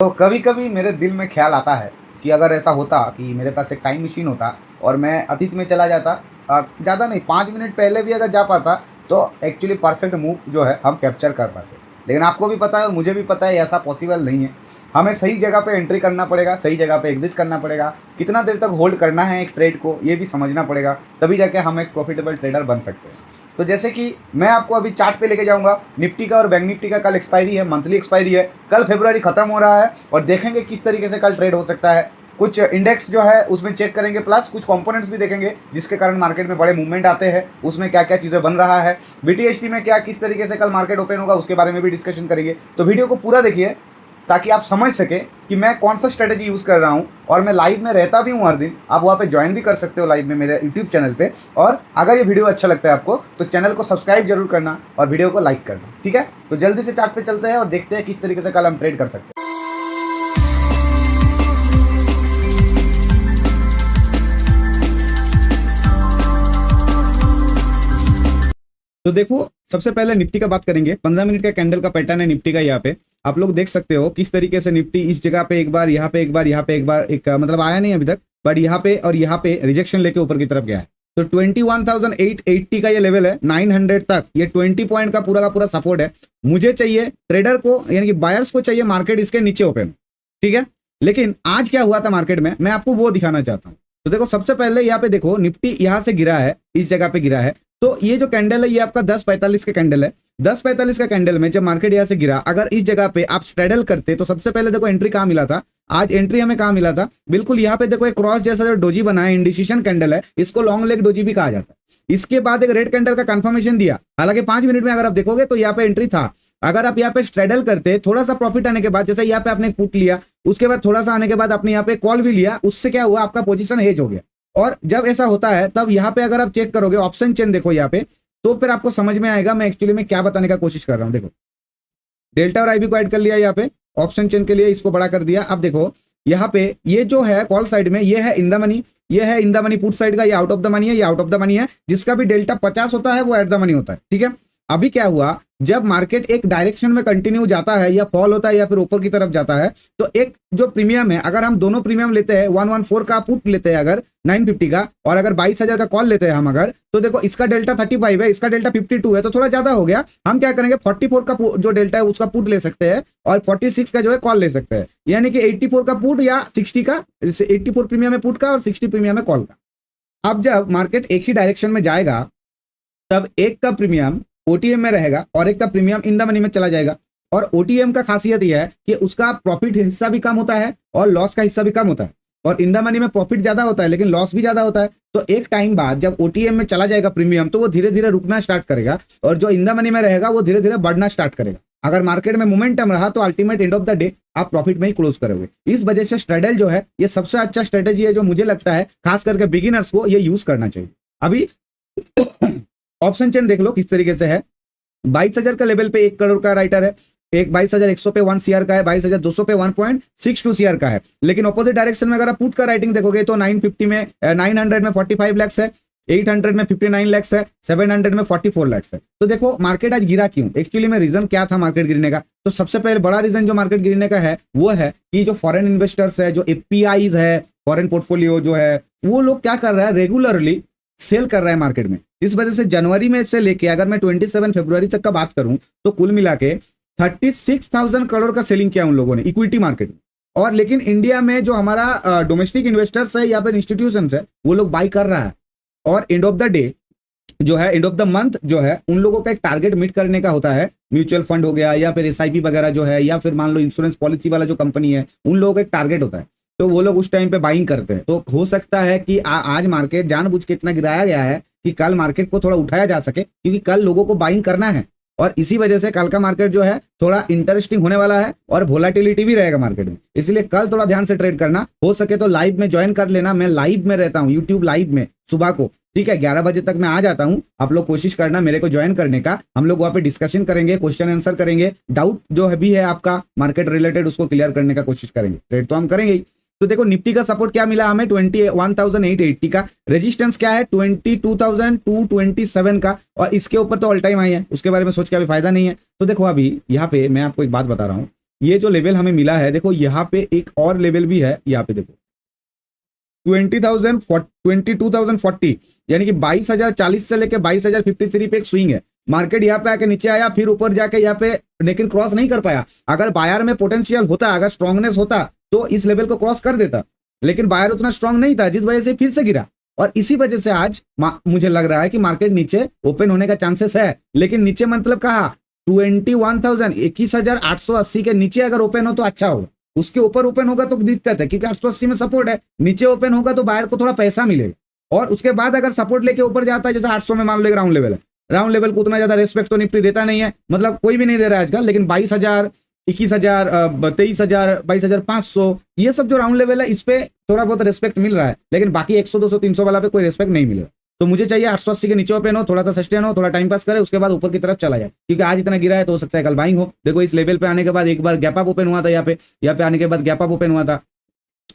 तो कभी कभी मेरे दिल में ख्याल आता है कि अगर ऐसा होता कि मेरे पास एक टाइम मशीन होता और मैं अतीत में चला जाता, ज़्यादा नहीं 5 मिनट पहले भी अगर जा पाता, तो एक्चुअली परफेक्ट मूव जो है हम कैप्चर कर पाते। लेकिन आपको भी पता है और मुझे भी पता है ऐसा पॉसिबल नहीं है। हमें सही जगह पे एंट्री करना पड़ेगा, सही जगह पे एग्जिट करना पड़ेगा, कितना देर तक होल्ड करना है एक ट्रेड को ये भी समझना पड़ेगा, तभी जाके हम एक प्रॉफिटेबल ट्रेडर बन सकते हैं। तो जैसे कि मैं आपको अभी चार्ट पे लेके जाऊंगा, निफ्टी का और बैंक निफ्टी का कल एक्सपायरी है, मंथली एक्सपायरी है, कल फरवरी खत्म हो रहा है और देखेंगे किस तरीके से कल ट्रेड हो सकता है। कुछ इंडेक्स जो है उसमें चेक करेंगे, प्लस कुछ कंपोनेंट्स भी देखेंगे जिसके कारण मार्केट में बड़े मूवमेंट आते हैं, उसमें क्या क्या चीज़ें बन रहा है, बीटीएसटी में क्या किस तरीके से कल मार्केट ओपन होगा उसके बारे में भी डिस्कशन करेंगे। तो वीडियो को पूरा देखिए ताकि आप समझ सके कि मैं कौन सा स्ट्रेटेजी यूज़ कर रहा हूँ। और मैं लाइव में रहता भी हूँ हर दिन, आप वहाँ पे ज्वाइन भी कर सकते हो लाइव में मेरे यूट्यूब चैनल पे। और अगर ये वीडियो अच्छा लगता है आपको तो चैनल को सब्सक्राइब जरूर करना और वीडियो को लाइक करना, ठीक है। तो जल्दी से चार्ट पे चलते हैं और देखते हैं किस तरीके से कल हम ट्रेड कर सकते हैं। तो देखो, सबसे पहले निफ्टी का बात करेंगे। 15 मिनट का कैंडल का पैटर्न है निफ्टी का। यहाँ पे आप लोग देख सकते हो किस तरीके से निफ्टी इस जगह पे एक बार, यहाँ पे एक बार, यहाँ पे एक बार, एक मतलब आया नहीं अभी तक, बट यहाँ पे और यहाँ पे रिजेक्शन लेके ऊपर की तरफ गया है। तो 21,880 का ये लेवल है, 900 तक ये 20 पॉइंट का पूरा सपोर्ट है। मुझे चाहिए ट्रेडर को, यानी कि बायर्स को चाहिए मार्केट इसके नीचे ओपन, ठीक है। लेकिन आज क्या हुआ था मार्केट में, मैं आपको वो दिखाना चाहता हूँ। तो देखो, सबसे पहले यहाँ पे देखो निफ्टी यहाँ से गिरा है, इस जगह पे गिरा है। तो ये जो कैंडल है ये आपका 10:45 का कैंडल है। 10:45 का कैंडल में जब मार्केट यहाँ से गिरा, अगर इस जगह पे आप स्ट्रेडल करते तो सबसे पहले देखो एंट्री कहाँ मिला था। आज एंट्री हमें कहाँ मिला था, बिल्कुल यहाँ पे देखो एक क्रॉस जैसा जो डोजी बना है, इंडिसीजन कैंडल है, इसको लॉन्ग लेग डोजी भी कहा जाता है। इसके बाद एक रेड कैंडल का कंफर्मेशन दिया, हालांकि 5 मिनट में अगर आप देखोगे तो यहाँ पे एंट्री था। अगर आप यहाँ पे स्ट्रेडल करते, थोड़ा सा प्रॉफिट आने के बाद, जैसे यहाँ पे आपने पुट लिया, उसके बाद थोड़ा सा आने के बाद आपने यहाँ पे कॉल भी लिया, उससे क्या हुआ, आपका पोजीशन हेज हो गया। और जब ऐसा होता है तब यहाँ पे अगर आप चेक करोगे ऑप्शन चेन देखो यहाँ पे, तो फिर आपको समझ में आएगा मैं एक्चुअली में क्या बताने का कोशिश कर रहा हूं। देखो, डेल्टा और आईबी को ऐड कर लिया यहाँ पे ऑप्शन चेन के लिए, इसको बड़ा कर दिया। अब देखो यहाँ पे ये जो है कॉल साइड में, ये है इन द मनी, ये है in the money put side का, ये आउट ऑफ द मनी है, ये आउट ऑफ द मनी है। जिसका भी डेल्टा 50 होता है वो एट द मनी होता है, ठीक है। अभी क्या हुआ, जब मार्केट एक डायरेक्शन में कंटिन्यू जाता है या फॉल होता है या फिर ऊपर की तरफ जाता है, तो एक जो प्रीमियम है, अगर हम दोनों प्रीमियम लेते हैं, 114 का पुट लेते हैं अगर 950 का, और अगर 22,000 का कॉल लेते हैं हम अगर, तो देखो इसका डेल्टा 35 है, इसका डेल्टा 52 है, तो थोड़ा ज्यादा हो गया। हम क्या करेंगे, 44 का जो डेल्टा है उसका पुट ले सकते हैं और 46 का जो है कॉल ले सकते हैं, यानी कि 84 का पुट या 60 का, 84 प्रीमियम है पुट का और 60 प्रीमियम है कॉल का। अब जब मार्केट एक ही डायरेक्शन में जाएगा तब एक का प्रीमियम ओटीएम में रहेगा और एक का प्रीमियम इन द मनी में चला जाएगा। और ओटीएम का खासियत यह है कि उसका प्रॉफिट हिस्सा भी कम होता है और लॉस का हिस्सा भी कम होता है, और इन द मनी में प्रॉफिट ज्यादा होता है लेकिन लॉस भी ज्यादा होता है। तो एक टाइम बाद जब ओटीएम में चला जाएगा प्रीमियम, तो वो धीरे धीरे रुकना स्टार्ट करेगा और जो इन द मनी में रहेगा वो धीरे धीरे बढ़ना स्टार्ट करेगा। अगर मार्केट में मोमेंटम रहा तो ultimate end of the day आप प्रॉफिट में ही क्लोज करोगे। इस वजह से स्ट्रेडल जो है ये सबसे अच्छा स्ट्रेटेजी है जो मुझे लगता है खास करके बिगिनर्स को ये यूज करना चाहिए। अभी ऑप्शन चेन देख लो किस तरीके से है। 22,000 का लेवल पे 1 करोड़ का राइटर है, एक 22,100 पे 1 सीआर का है, 22,200 पे 1.62 सीआर का है। लेकिन ऑपोजिट डायरेक्शन में अगर आप पुट का राइटिंग देखोगे तो 950 में 900 में 45 लाख है, 800 में 59 लाख है, 700 में 44 लाख है। तो देखो मार्केट आज गिरा क्यों, एक्चुअली में रीजन क्या था मार्केट गिरने का। तो सबसे पहले बड़ा रीजन जो मार्केट गिरने का है वो है कि जो फॉरेन इन्वेस्टर्स है, जो एफपीआईज है, फॉरेन पोर्टफोलियो जो है, वो लोग क्या कर रहा है, रेगुलरली सेल कर रहा है मार्केट में। इस वजह से जनवरी में से लेके अगर मैं 27 फरवरी तक का बात करूं तो कुल मिला के 36,000 करोड़ का सेलिंग किया उन लोगों ने इक्विटी मार्केट में। और लेकिन इंडिया में जो हमारा डोमेस्टिक इन्वेस्टर्स है या फिर इंस्टीट्यूशंस है वो लोग बाई कर रहा है। और एंड ऑफ द डे जो है, एंड ऑफ द मंथ जो है, उन लोगों का एक टारगेट मीट करने का होता है। म्यूचुअल फंड हो गया या फिर एसआईपी वगैरह जो है, या फिर मान लो इंश्योरेंस पॉलिसी वाला जो कंपनी है, उन लोगों का एक टारगेट होता है, तो वो लोग उस टाइम पे बाइंग करते हैं। तो हो सकता है कि आज मार्केट जानबूझ के इतना गिराया गया है कि कल मार्केट को थोड़ा उठाया जा सके, क्योंकि कल लोगों को बाइंग करना है। और इसी वजह से कल का मार्केट जो है थोड़ा इंटरेस्टिंग होने वाला है और वोलेटिलिटी भी रहेगा मार्केट में, इसलिए कल थोड़ा ध्यान से ट्रेड करना। हो सके तो लाइव में ज्वाइन कर लेना, मैं लाइव में रहता हूँ यूट्यूब लाइव में सुबह को, ठीक है, 11 बजे तक मैं आ जाता हूँ। आप लोग कोशिश करना मेरे को ज्वाइन करने का, हम लोग वहाँ पे डिस्कशन करेंगे, क्वेश्चन आंसर करेंगे, डाउट जो है भी है आपका मार्केट रिलेटेड उसको क्लियर करने का कोशिश करेंगे। ट्रेड तो हम करेंगे ही। तो देखो निफ्टी का सपोर्ट क्या मिला हमें, 21,880 का। रेजिस्टेंस क्या है, 22,227 का। और इसके ऊपर तो ऑल टाइम हाई है, उसके बारे में सोच के अभी फायदा नहीं है। तो देखो अभी यहाँ पे मैं आपको एक बात बता रहा हूँ, ये जो लेवल हमें मिला है, देखो यहाँ पे एक और लेवल भी है, यहाँ पे देखो 22,040, यानी कि 22,040 से लेके 22,053 पे एक स्विंग है। मार्केट यहाँ पे आके नीचे आया, फिर ऊपर जाके यहाँ पे लेकिन क्रॉस नहीं कर पाया। अगर बायर में पोटेंशियल होता, अगर स्ट्रांगनेस होता तो इस लेवल को क्रॉस कर देता, लेकिन बायर उतना स्ट्रांग नहीं था, जिस वजह से फिर से गिरा। और इसी वजह से आज मुझे लग रहा है कि मार्केट नीचे ओपन होने का चांसेस है, लेकिन नीचे मतलब कहा 21,880 के नीचे अगर ओपन हो तो अच्छा होगा। उसके ऊपर ओपन होगा तो दिक्कत है, क्योंकि 880 में सपोर्ट है। नीचे ओपन होगा तो बायर को थोड़ा पैसा मिलेगा, और उसके बाद अगर सपोर्ट लेके ऊपर जाता है, जैसे 800 में मान लो राउंड लेवल है, राउंड लेवल को उतना ज्यादा रेस्पेक्ट तो निफ्टी देता नहीं है, मतलब कोई भी नहीं दे रहा है आजकल। लेकिन 22,000, 21,000, 23,000, 22,500, ये सब जो राउंड लेवल है इस पे थोड़ा बहुत रेस्पेक्ट मिल रहा है, लेकिन बाकी 100, 200, 300 वाला पे कोई रेस्पेक्ट नहीं मिल रहा। तो मुझे चाहिए 880 के नीचे ओपन हो, थोड़ा सा सस्टेन हो, थोड़ा टाइम पास करे, उसके बाद ऊपर की तरफ चला जाए, क्योंकि आज इतना गिरा है तो हो सकता है कल बाइंग हो। देखो इस लेवल पे आने के बाद एक बार गैप अप ओपन हुआ था, यहाँ पे आने के बाद गैप अप ओपन हुआ था,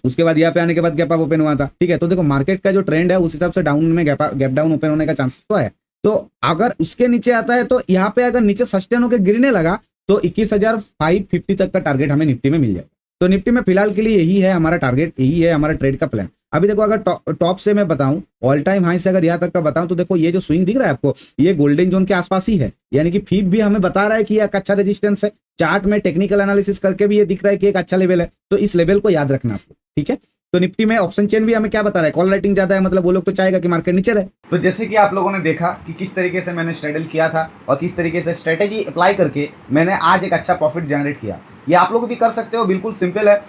उसके बाद यहाँ पे आने के बाद गैप अप ओपन हुआ था। ठीक है, तो देखो मार्केट का जो ट्रेंड है उस हिसाब से डाउन में गैप डाउन ओपन होने का चांस तो है। तो अगर उसके नीचे आता है तो यहाँ पे अगर नीचे सस्टेन होकर गिरने लगा तो 21,550 तक का टारगेट हमें निफ्टी में मिल जाएगा। तो निफ्टी में फिलहाल के लिए यही है हमारा टारगेट, यही है हमारा ट्रेड का प्लान। अभी देखो अगर टॉप से मैं बताऊं, ऑल टाइम हाई से अगर यहाँ तक का बताऊं, तो देखो ये जो स्विंग दिख रहा है आपको, ये गोल्डन जोन के आसपास ही है, यानी कि फीप भी हमें बता रहा है कि एक अच्छा रेजिस्टेंस है। चार्ट में टेक्निकल एनालिसिस करके भी ये दिख रहा है कि एक अच्छा लेवल है, तो इस लेवल को याद रखना आपको। ठीक है, तो निफ्टी में ऑप्शन चेन भी हमें क्या बता रहा है, कॉल राइटिंग ज्यादा है, मतलब वो लोग तो चाहेगा कि मार्केट नीचे रहे। तो जैसे कि आप लोगों ने देखा कि किस तरीके से मैंने स्ट्रेडल किया था और किस तरीके से स्ट्रेटेजी अप्लाई करके मैंने आज एक अच्छा प्रॉफिट जनरेट किया। ये आप लोग भी कर सकते हो, बिल्कुल सिंपल है,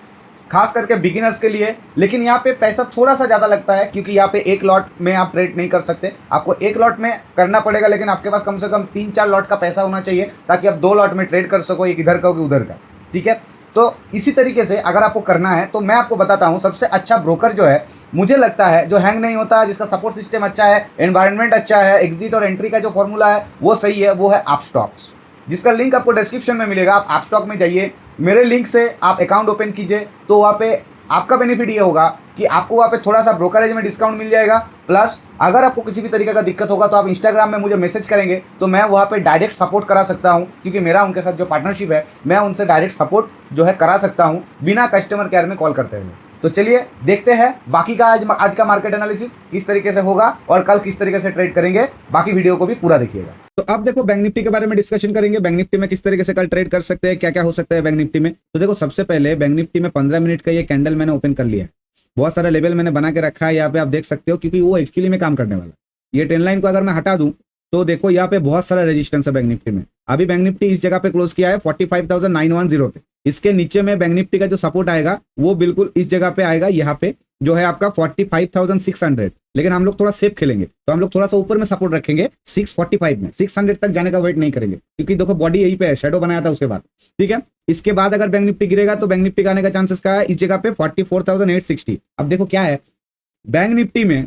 खास करके बिगिनर्स के लिए। लेकिन यहाँ पे पैसा थोड़ा सा ज़्यादा लगता है, क्योंकि यहाँ पे एक लॉट में आप ट्रेड नहीं कर सकते, आपको एक लॉट में करना पड़ेगा, लेकिन आपके पास कम से कम 3-4 लॉट का पैसा होना चाहिए, ताकि आप 2 लॉट में ट्रेड कर सको, एक इधर का एक उधर का। ठीक है, तो इसी तरीके से अगर आपको करना है तो मैं आपको बताता हूँ, सबसे अच्छा ब्रोकर जो है मुझे लगता है, जो हैंग नहीं होता, जिसका सपोर्ट सिस्टम अच्छा है, एनवायरनमेंट अच्छा है, एग्जिट और एंट्री का जो फॉर्मूला है वो सही है, वो है अपस्टॉक्स, जिसका लिंक आपको डिस्क्रिप्शन में मिलेगा। आप अपस्टॉक में जाइए, मेरे लिंक से आप अकाउंट ओपन कीजिए, तो वहाँ पे आपका बेनिफिट ये होगा कि आपको वहाँ पे थोड़ा सा ब्रोकरेज में डिस्काउंट मिल जाएगा। प्लस अगर आपको किसी भी तरीके का दिक्कत होगा तो आप इंस्टाग्राम में मुझे मैसेज करेंगे, तो मैं वहाँ पे डायरेक्ट सपोर्ट करा सकता हूँ, क्योंकि मेरा उनके साथ जो पार्टनरशिप है, मैं उनसे डायरेक्ट सपोर्ट जो है करा सकता हूँ बिना कस्टमर केयर में कॉल करते हुए। तो चलिए देखते हैं बाकी का आज का मार्केट एनालिसिस किस तरीके से होगा और कल किस तरीके से ट्रेड करेंगे। बाकी वीडियो को भी पूरा देखिएगा। तो अब देखो बैंक निफ्टी के बारे में डिस्कशन करेंगे, बैंक निफ्टी में किस तरीके से कल ट्रेड कर सकते हैं, क्या क्या हो सकता है बैंक निफ्टी में। तो देखो सबसे पहले बैंक निफ्टी में 15 मिनट का ये कैंडल मैंने ओपन कर लिया है, बहुत सारा लेवल मैंने बना के रखा है, यहाँ पे आप देख सकते हो, क्योंकि वो एक्चुअली में काम करने वाला। ये ट्रेंड लाइन को अगर मैं हटा दूं तो देखो यहाँ पे बहुत सारा रेजिस्टेंस है बैंक निफ्टी में। अभी बैंक निफ्टी इस जगह पे क्लोज किया है 45,910 पे। इसके नीचे में बैंक निफ्टी का जो सपोर्ट आएगा वो बिल्कुल इस जगह पे आएगा, यहाँ पे जो है आपका 45,600। लेकिन हम लोग थोड़ा सेफ खेलेंगे, तो हम लोग थोड़ा सा ऊपर में सपोर्ट रखेंगे 645 में, 600 तक जाने का वेट नहीं करेंगे, क्योंकि देखो बॉडी यही पे है, शेडो बनाया था उसके बाद। ठीक है, इसके बाद अगर बैंक निफ्टी गिरेगा तो बैंक निफ्टी का आने का चांसेस क्या है, इस जगह पे 44,860। अब देखो क्या है, बैंक निफ्टी में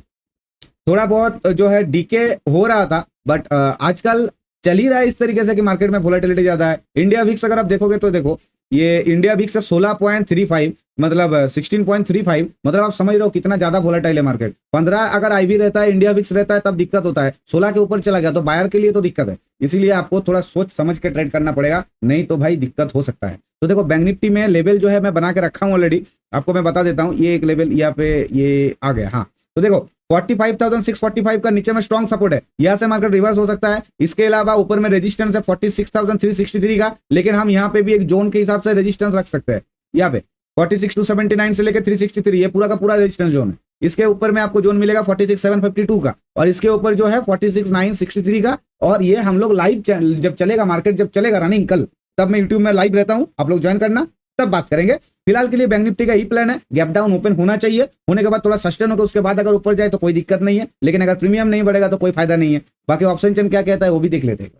थोड़ा बहुत जो है डीके हो रहा था, बट आजकल चल ही रहा है इस तरीके से कि मार्केट में वोलेटिलिटी ज्यादा है। इंडिया विक्स अगर आप देखोगे तो देखो ये इंडिया विक्स से 16.35, मतलब 16.35, मतलब आप समझ रहे हो कितना ज्यादा वोलेटाइल है मार्केट। 15 अगर आईवी रहता है, इंडिया विक्स रहता है, तब दिक्कत होता है, 16 के ऊपर चला गया तो बायर के लिए तो दिक्कत है। इसीलिए आपको थोड़ा सोच समझ के ट्रेड करना पड़ेगा, नहीं तो भाई दिक्कत हो सकता है। तो देखो बैंक निफ्टी में लेवल जो है मैं बना के रखा हूँ ऑलरेडी, आपको मैं बता देता हूँ। ये एक लेवल यहाँ पे ये आ गया, हाँ, तो देखो 45,645 का नीचे में स्ट्रॉन्ग सपोर्ट है, यहाँ से मार्केट रिवर्स हो सकता है। इसके अलावा ऊपर में रेजिस्टेंस है 46,363 का, लेकिन हम यहाँ पे भी एक जोन के हिसाब से रेजिस्टेंस रख सकते हैं। यहाँ पे 46,279 से लेकर 363, ये पूरा का पूरा रेजिस्टेंस जोन है। इसके ऊपर में आपको जोन मिलेगा 46,752 का, और इसके ऊपर जो है 46,963 का। और ये हम लोग लाइव जब चलेगा मार्केट, जब चलेगा रनिंग कल, तब मैं यूट्यूब में लाइव रहता हूँ, आप लोग ज्वाइन करना, तब बात करेंगे। फिलहाल के लिए बैंक निफ्टी का ही प्लान है, गैप डाउन ओपन होना चाहिए, होने के बाद थोड़ा सस्टेन होगा, उसके बाद अगर ऊपर जाए तो कोई दिक्कत नहीं है, लेकिन अगर प्रीमियम नहीं बढ़ेगा तो कोई फायदा नहीं है। बाकी ऑप्शन चेन क्या कहता है वो भी देख लेते हैं।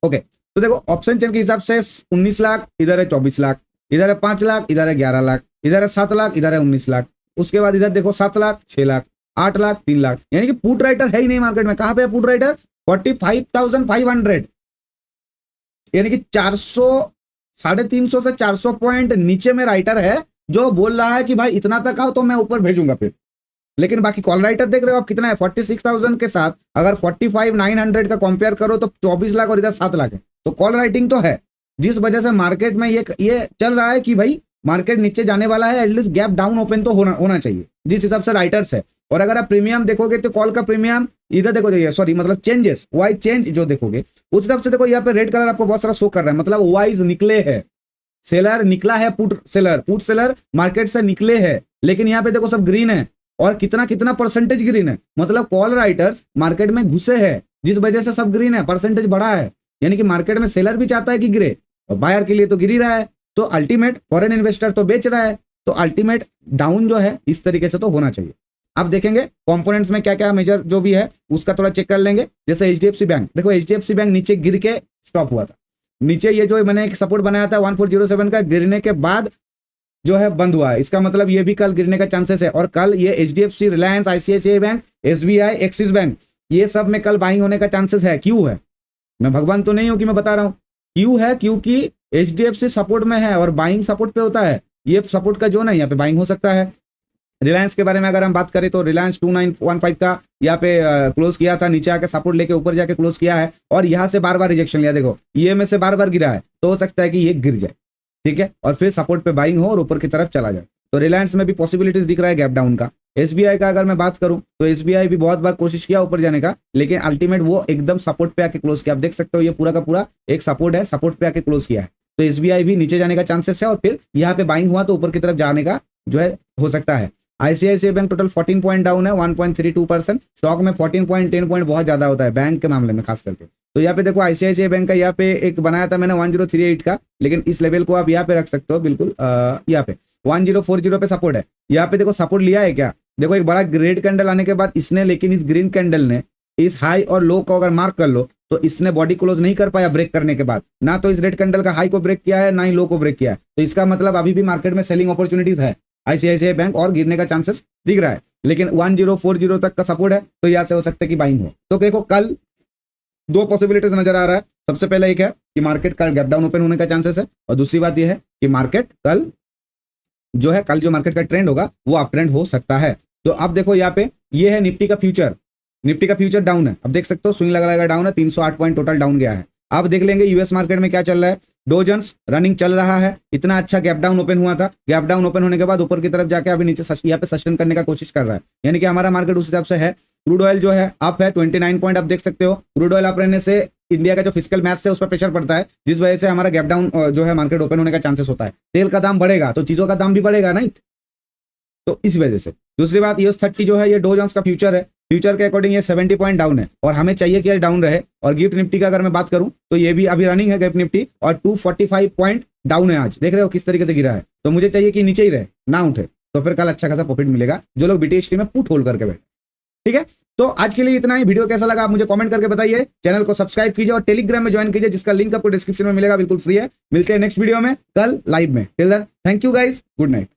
ओके, तो देखो ऑप्शन चेन के हिसाब से 19 लाख, इधर है 24 लाख, इधर है 5 लाख, इधर है 11 लाख, इधर है 7 लाख, इधर है 19 लाख, उसके बाद इधर देखो 7 लाख, 6 लाख, 8 लाख, 3 लाख, यानी कि पुट राइटर है ही नहीं मार्केट में। कहां पे है पुट राइटर? 45,500, यानी कि 400, 350 से 400 पॉइंट नीचे में राइटर है, जो बोल रहा है कि भाई इतना तक आओ तो मैं ऊपर भेजूंगा फिर। लेकिन बाकी कॉल राइटर देख रहे हो आप कितना है, 46,000 के साथ अगर 45,900 का कंपेयर करो तो 24 लाख और इधर 7 लाख है, तो कॉल राइटिंग तो है। जिस वजह से मार्केट में ये चल रहा है कि भाई मार्केट नीचे जाने वाला है, एटलीस्ट गैप डाउन ओपन तो होना चाहिए, जिस हिसाब से राइटर्स है। और अगर आप प्रीमियम देखोगे तो कॉल का प्रीमियम इधर देखो, सॉरी मतलब चेंजेस वाई चेंज जो देखोगे उस हिसाब से देखो यहाँ पे रेड कलर आपको बहुत सारा शो कर रहा है, मतलब वाइज निकले है, सेलर निकला है, पुट सेलर मार्केट से निकले है, लेकिन यहाँ पे देखो सब ग्रीन है और कितना कितना परसेंटेज ग्रीन है, मतलब कॉल राइटर्स मार्केट में घुसे हैं जिस वजह से सब ग्रीन है, परसेंटेज बढ़ा है, यानी कि मार्केट में सेलर भी चाहता है कि गिरे और बायर के लिए तो गिर ही रहा है, तो अल्टीमेट फॉरेन इन्वेस्टर तो बेच रहा है, तो अल्टीमेट डाउन जो है इस तरीके से तो होना चाहिए। अब देखेंगे कंपोनेंट्स में क्या क्या मेजर जो भी है उसका थोड़ा चेक कर लेंगे। जैसे एचडीएफसी बैंक, देखो एचडीएफसी बैंक नीचे गिर के स्टॉप हुआ था, नीचे ये जो मैंने एक सपोर्ट बनाया था 1407 का, गिरने के बाद जो है बंद हुआ है, इसका मतलब ये भी कल गिरने का चांसेस है। और कल ये HDFC, Reliance, ICICI bank, SBI, axis bank, ये सब में कल बाइंग होने का चांसेस है। क्यों है? मैं भगवान तो नहीं हूं कि मैं बता रहा हूं क्यों है, क्योंकि एचडीएफसी सपोर्ट में है और बाइंग सपोर्ट पे होता है, ये सपोर्ट का जोन है, यहाँ पे बाइंग हो सकता है। रिलायंस के बारे में अगर हम बात करें तो रिलायंस 2915 का यहाँ पे क्लोज किया था, नीचे आके सपोर्ट लेके ऊपर जाके क्लोज किया है और यहाँ से बार बार रिजेक्शन लिया, देखो ये में से बार बार गिरा है, तो हो सकता है कि ये गिर जाए, ठीक है, और फिर सपोर्ट पे बाइंग हो और ऊपर की तरफ चला जाए। तो रिलायंस में भी पॉसिबिलिटीज दिख रहा है गैप डाउन का। एसबीआई का अगर मैं बात करूं तो एसबीआई भी बहुत बार कोशिश किया ऊपर जाने का, लेकिन अल्टीमेट वो एकदम सपोर्ट पे आके क्लोज किया। आप देख सकते हो ये पूरा का पूरा एक सपोर्ट है, सपोर्ट पे आके क्लोज किया है, तो एसबीआई भी नीचे जाने का चांसेस है और फिर यहाँ पे बाइंग हुआ तो ऊपर की तरफ जाने का जो है हो सकता है। ICICI bank total 14 point down है, 1.32%। स्टॉक में 14 पॉइंट 10 पॉइंट बहुत ज्यादा होता है बैंक के मामले में खास करके। तो यहाँ पे देखो आईसीआईसीआई बैंक का यहाँ पे एक बनाया था मैंने 1038 का, लेकिन इस लेवल को आप यहाँ पे रख सकते हो बिल्कुल, यहाँ पे 1040 पे सपोर्ट है। यहाँ पे देखो सपोर्ट लिया है क्या, देखो एक बड़ा रेड कैंडल आने के बाद इसने, लेकिन इस ग्रीन कैंडल ने इस हाई और लो को अगर मार्क कर लो तो इसने बॉडी क्लोज नहीं कर पाया ब्रेक करने के बाद, ना तो इस रेड कैंडल का हाई को ब्रेक किया है ना ही लो को ब्रेक किया है, तो इसका मतलब अभी भी मार्केट में सेलिंग अपॉर्चुनिटीज है आईसीआईसीआई बैंक और गिरने का चांसेस दिख रहा है, लेकिन 1040 तक का सपोर्ट है, तो यहाँ से हो सकता है कि बाइंग हो। तो देखो कल दो पॉसिबिलिटीज नजर आ रहा है। सबसे पहले एक है कि मार्केट कल गैप डाउन ओपन होने का चांसेस है, और दूसरी बात यह है कि मार्केट कल जो है, कल जो मार्केट का ट्रेंड होगा वो अप ट्रेंड हो सकता है। तो अब देखो यहाँ पे ये है निफ्टी का फ्यूचर, निफ्टी का फ्यूचर डाउन है, अब देख सकते हो स्विंग लगा डाउन है, 308 पॉइंट टोटल डाउन गया है। अब देख लेंगे यूएस मार्केट में क्या चल रहा है। डो जोन्स रनिंग चल रहा है, इतना अच्छा गैप डाउन ओपन हुआ था, गैप डाउन ओपन होने के बाद ऊपर की तरफ जाके अभी नीचे यहाँ पे सस्टेन करने का कोशिश कर रहा है, यानी कि हमारा मार्केट उस हिसाब से है। क्रूड ऑयल जो है अप है 29 पॉइंट, आप देख सकते हो क्रूड ऑयल अप रहने से इंडिया का जो फिजिकल मैथ्स है उस पर प्रेशर पड़ता है, जिस वजह से हमारा गैप डाउन जो है मार्केट ओपन होने का चांसेस होता है। तेल का दाम बढ़ेगा तो चीजों का दाम भी बढ़ेगा नहीं, तो इस वजह से। दूसरी बात यूएस 30 जो है ये डो जोन्स का फ्यूचर है, फ्यूचर के अकॉर्डिंग ये 70 पॉइंट डाउन है और हमें चाहिए कि ये डाउन रहे। और गिफ्ट निफ्टी का अगर मैं बात करूं तो ये भी अभी रनिंग है गिफ्ट निफ्टी और 245 पॉइंट डाउन है आज, देख रहे हो किस तरीके से गिरा है, तो मुझे चाहिए कि नीचे ही रहे ना उठे, तो फिर कल अच्छा खासा प्रॉफिट मिलेगा जो लोग बीटीएसटी में पुट होल्ड करके बैठे, ठीक है। तो आज के लिए इतना ही, वीडियो कैसा लगा आप मुझे कमेंट करके बताइए, चैनल को सब्सक्राइब कीजिए और टेलीग्राम में ज्वाइन कीजिए जिसका लिंक आपको डिस्क्रिप्शन में मिलेगा, बिल्कुल फ्री है। मिलते हैं नेक्स्ट वीडियो में कल लाइव में, till then thank you guys, good night.